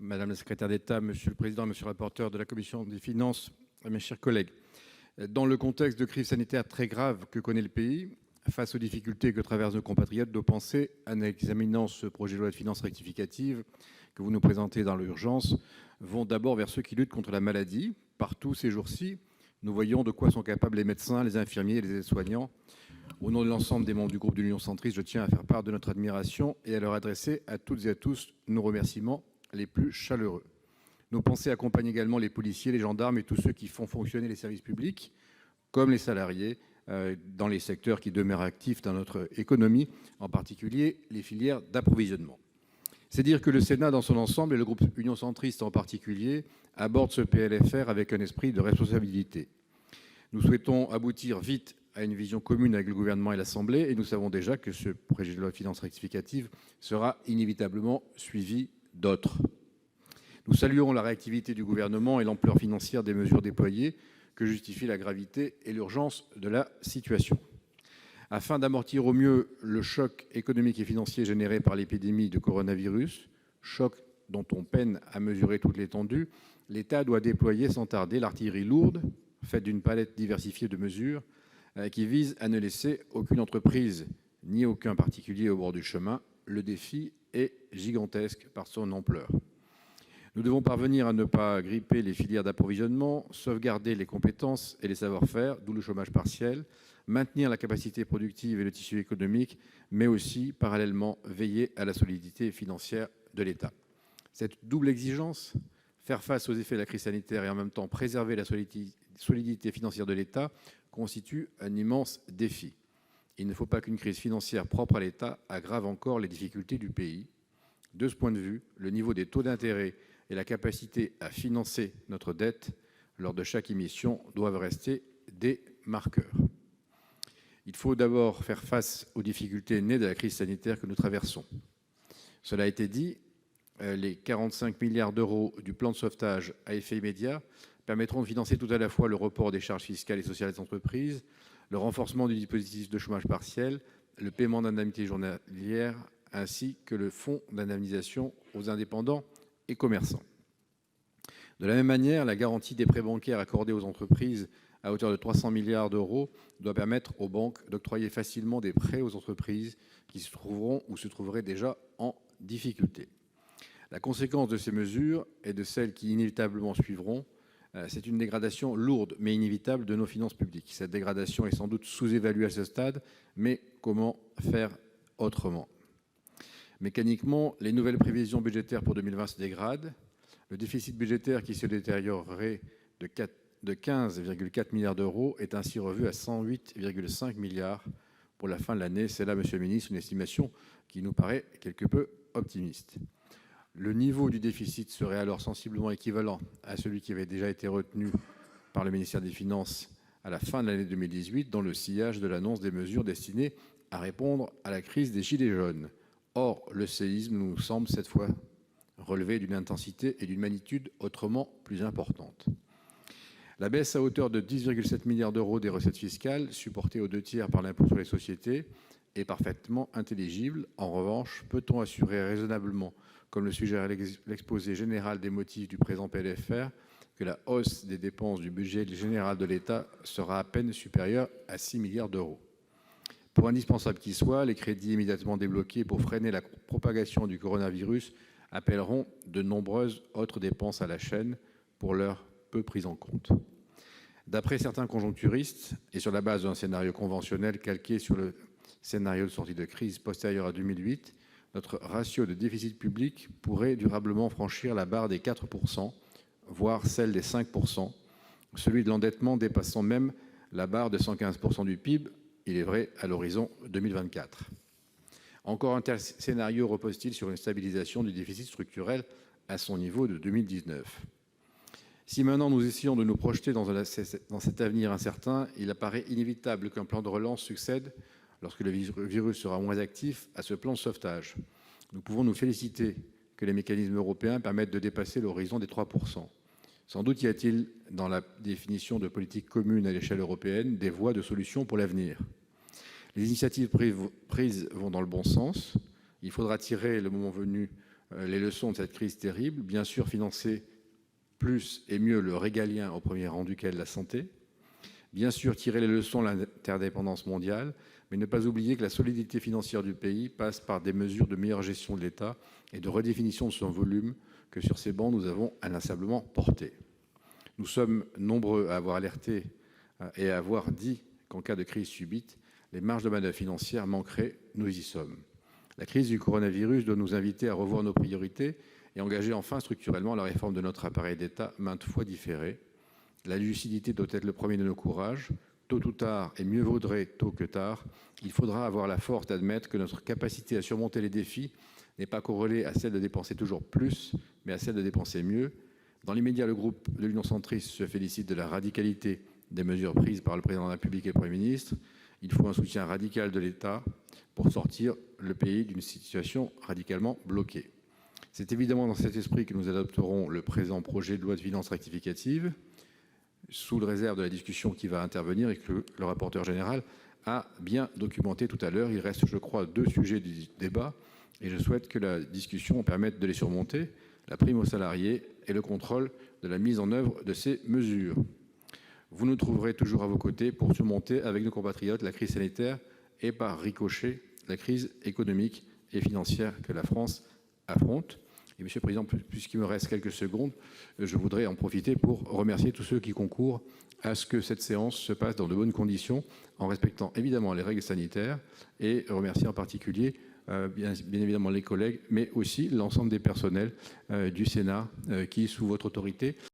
Madame la secrétaire d'État, Monsieur le président, monsieur le rapporteur de la commission des finances, mes chers collègues, dans le contexte de crise sanitaire très grave que connaît le pays, face aux difficultés que traversent nos compatriotes, nos pensées, en examinant ce projet de loi de finances rectificative que vous nous présentez dans l'urgence, vont d'abord vers ceux qui luttent contre la maladie. Partout ces jours-ci, nous voyons de quoi sont capables les médecins, les infirmiers et les aides-soignants. Au nom de l'ensemble des membres du groupe de l'Union centriste, je tiens à faire part de notre admiration et à leur adresser à toutes et à tous nos remerciements les plus chaleureux. Nos pensées accompagnent également les policiers, les gendarmes et tous ceux qui font fonctionner les services publics, comme les salariés dans les secteurs qui demeurent actifs dans notre économie, en particulier les filières d'approvisionnement. C'est dire que le Sénat dans son ensemble et le groupe Union centriste en particulier abordent ce PLFR avec un esprit de responsabilité. Nous souhaitons aboutir vite à une vision commune avec le gouvernement et l'Assemblée, et nous savons déjà que ce projet de loi de finances rectificative sera inévitablement suivi d'autres. Nous saluons la réactivité du gouvernement et l'ampleur financière des mesures déployées que justifient la gravité et l'urgence de la situation. Afin d'amortir au mieux le choc économique et financier généré par l'épidémie de coronavirus, choc dont on peine à mesurer toute l'étendue, l'État doit déployer sans tarder l'artillerie lourde, faite d'une palette diversifiée de mesures, qui vise à ne laisser aucune entreprise ni aucun particulier au bord du chemin. Le défi est gigantesque par son ampleur. Nous devons parvenir à ne pas gripper les filières d'approvisionnement, sauvegarder les compétences et les savoir-faire, d'où le chômage partiel, maintenir la capacité productive et le tissu économique, mais aussi, parallèlement, veiller à la solidité financière de l'État. Cette double exigence, faire face aux effets de la crise sanitaire et en même temps préserver la solidité financière de l'État, constitue un immense défi. Il ne faut pas qu'une crise financière propre à l'État aggrave encore les difficultés du pays. De ce point de vue, le niveau des taux d'intérêt et la capacité à financer notre dette lors de chaque émission doivent rester des marqueurs. Il faut d'abord faire face aux difficultés nées de la crise sanitaire que nous traversons. Cela a été dit, les 45 milliards d'euros du plan de sauvetage à effet immédiat permettront de financer tout à la fois le report des charges fiscales et sociales des entreprises, le renforcement du dispositif de chômage partiel, le paiement d'indemnités journalières, ainsi que le fonds d'indemnisation aux indépendants et commerçants. De la même manière, la garantie des prêts bancaires accordés aux entreprises à hauteur de 300 milliards d'euros doit permettre aux banques d'octroyer facilement des prêts aux entreprises qui se trouveront ou se trouveraient déjà en difficulté. La conséquence de ces mesures et de celles qui inévitablement suivront, c'est une dégradation lourde mais inévitable de nos finances publiques. Cette dégradation est sans doute sous-évaluée à ce stade, mais comment faire autrement ? Mécaniquement, les nouvelles prévisions budgétaires pour 2020 se dégradent. Le déficit budgétaire qui se détériorerait de 15,4 milliards d'euros est ainsi revu à 108,5 milliards pour la fin de l'année. C'est là, monsieur le ministre, une estimation qui nous paraît quelque peu optimiste. Le niveau du déficit serait alors sensiblement équivalent à celui qui avait déjà été retenu par le ministère des Finances à la fin de l'année 2018, dans le sillage de l'annonce des mesures destinées à répondre à la crise des gilets jaunes. Or, le séisme nous semble cette fois relever d'une intensité et d'une magnitude autrement plus importantes. La baisse à hauteur de 10,7 milliards d'euros des recettes fiscales, supportée aux 2 tiers par l'impôt sur les sociétés, est parfaitement intelligible. En revanche, peut-on assurer raisonnablement, comme le suggère l'exposé général des motifs du présent PLFR, que la hausse des dépenses du budget général de l'État sera à peine supérieure à 6 milliards d'euros ? Pour indispensable qu'il soit, les crédits immédiatement débloqués pour freiner la propagation du coronavirus appelleront de nombreuses autres dépenses à la chaîne, pour l'heure peu prises en compte. D'après certains conjoncturistes, et sur la base d'un scénario conventionnel calqué sur le scénario de sortie de crise postérieur à 2008, notre ratio de déficit public pourrait durablement franchir la barre des 4%, voire celle des 5%, celui de l'endettement dépassant même la barre de 115% du PIB, il est vrai, à l'horizon 2024. Encore un tel scénario repose-t-il sur une stabilisation du déficit structurel à son niveau de 2019. Si maintenant nous essayons de nous projeter dans cet avenir incertain, il apparaît inévitable qu'un plan de relance succède, lorsque le virus sera moins actif, à ce plan de sauvetage. Nous pouvons nous féliciter que les mécanismes européens permettent de dépasser l'horizon des 3%. Sans doute y a-t-il, dans la définition de politique commune à l'échelle européenne, des voies de solutions pour l'avenir. Les initiatives prises vont dans le bon sens. Il faudra tirer, le moment venu, les leçons de cette crise terrible. Bien sûr, financer plus et mieux le régalien, au premier rang duquel la santé. Bien sûr, tirer les leçons de l'interdépendance mondiale, mais ne pas oublier que la solidité financière du pays passe par des mesures de meilleure gestion de l'État et de redéfinition de son volume que, sur ces bancs, nous avons inlassablement porté. Nous sommes nombreux à avoir alerté et à avoir dit qu'en cas de crise subite, les marges de manœuvre financières manqueraient. Nous y sommes. La crise du coronavirus doit nous inviter à revoir nos priorités et engager enfin structurellement la réforme de notre appareil d'État maintes fois différée. La lucidité doit être le premier de nos courages. Tôt ou tard, et mieux vaudrait tôt que tard, il faudra avoir la force d'admettre que notre capacité à surmonter les défis n'est pas corrélée à celle de dépenser toujours plus, mais à celle de dépenser mieux. Dans l'immédiat, le groupe de l'Union centriste se félicite de la radicalité des mesures prises par le Président de la République et le Premier ministre. Il faut un soutien radical de l'État pour sortir le pays d'une situation radicalement bloquée. C'est évidemment dans cet esprit que nous adopterons le présent projet de loi de finances rectificative, sous le réserve de la discussion qui va intervenir et que le rapporteur général a bien documenté tout à l'heure. Il reste, je crois, 2 sujets du débat et je souhaite que la discussion permette de les surmonter: la prime aux salariés et le contrôle de la mise en œuvre de ces mesures. Vous nous trouverez toujours à vos côtés pour surmonter avec nos compatriotes la crise sanitaire et, par ricochet, la crise économique et financière que la France affronte. Et Monsieur le Président, puisqu'il me reste quelques secondes, je voudrais en profiter pour remercier tous ceux qui concourent à ce que cette séance se passe dans de bonnes conditions, en respectant évidemment les règles sanitaires, et remercier en particulier bien évidemment les collègues, mais aussi l'ensemble des personnels du Sénat qui, sous votre autorité,